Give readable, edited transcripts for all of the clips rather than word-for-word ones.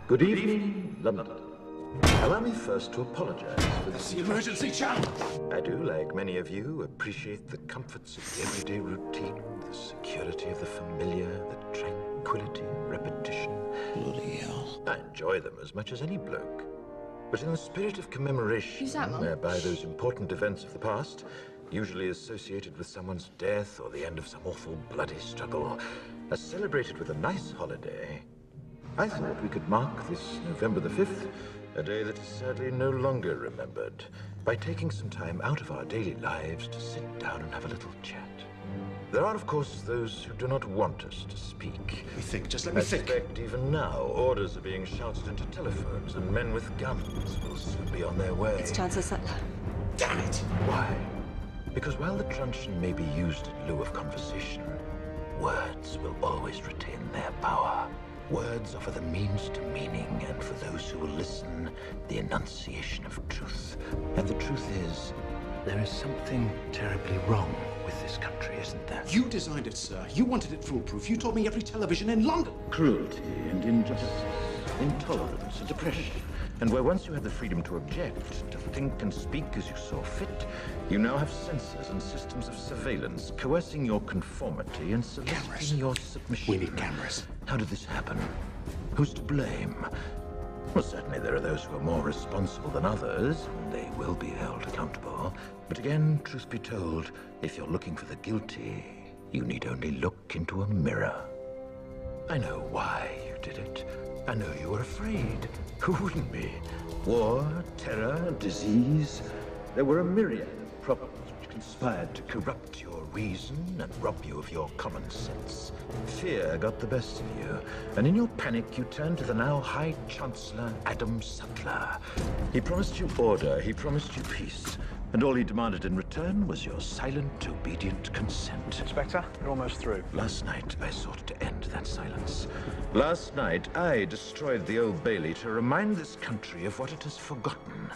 Good evening, London. Allow me first to apologize for That's the emergency channel! I do, like many of you, appreciate the comforts of the everyday routine, the security of the familiar, the tranquility of repetition. Bloody hell. I enjoy them as much as any bloke. But in the spirit of commemoration, Who's that, Mum? whereby those important events of the past, usually associated with someone's death or the end of some awful bloody struggle, are celebrated with a nice holiday, I thought we could mark this November the 5th, a day that is sadly no longer remembered, by taking some time out of our daily lives to sit down and have a little chat. There are, of course, those who do not want us to speak. Let me think, just let me think. I suspect even now, orders are being shouted into telephones, and men with guns will soon be on their way. It's Chancellor Sutler. Damn it! Why? Because while the truncheon may be used in lieu of conversation, words will always retain their power. Words offer the means to meaning, and for those who will listen, the enunciation of truth. And the truth is, there is something terribly wrong with this country, isn't there? You designed it, sir. You wanted it foolproof. You told me every television in London. Cruelty and injustice, intolerance and oppression. And where once you had the freedom to object, to think and speak as you saw fit, you now have censors and systems of surveillance coercing your conformity and soliciting your submission. We need cameras. How did this happen? Who's to blame? Well, certainly there are those who are more responsible than others, and they will be held accountable. But again, truth be told, if you're looking for the guilty, you need only look into a mirror. I know why you did it. I know you were afraid. Who wouldn't be? War, terror, disease. There were a myriad of problems which conspired to corrupt your reason and rob you of your common sense. Fear got the best of you, and in your panic you turned to the now High Chancellor Adam Sutler. He promised you order, he promised you peace, and all he demanded in return was your silent, obedient consent. Inspector, you're almost through. Last night, I sought to end that silence. Last night, I destroyed the Old Bailey to remind this country of what it has forgotten.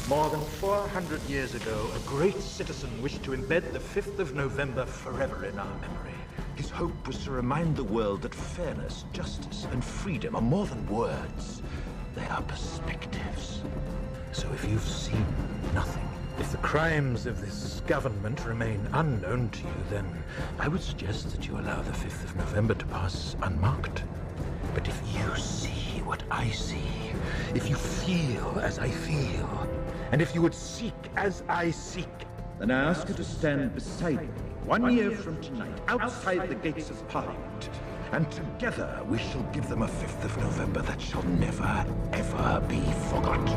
More than 400 years ago, a great citizen wished to embed the 5th of November forever in our memory. His hope was to remind the world that fairness, justice, and freedom are more than words. They are perspectives. So if you've seen nothing, if the crimes of this government remain unknown to you, then I would suggest that you allow the 5th of November to pass unmarked. But if you see what I see, if you feel as I feel, and if you would seek as I seek, then I ask you to stand beside me 1 year from tonight, outside the gates of Parliament. And together we shall give them a 5th of November that shall never, ever be forgotten.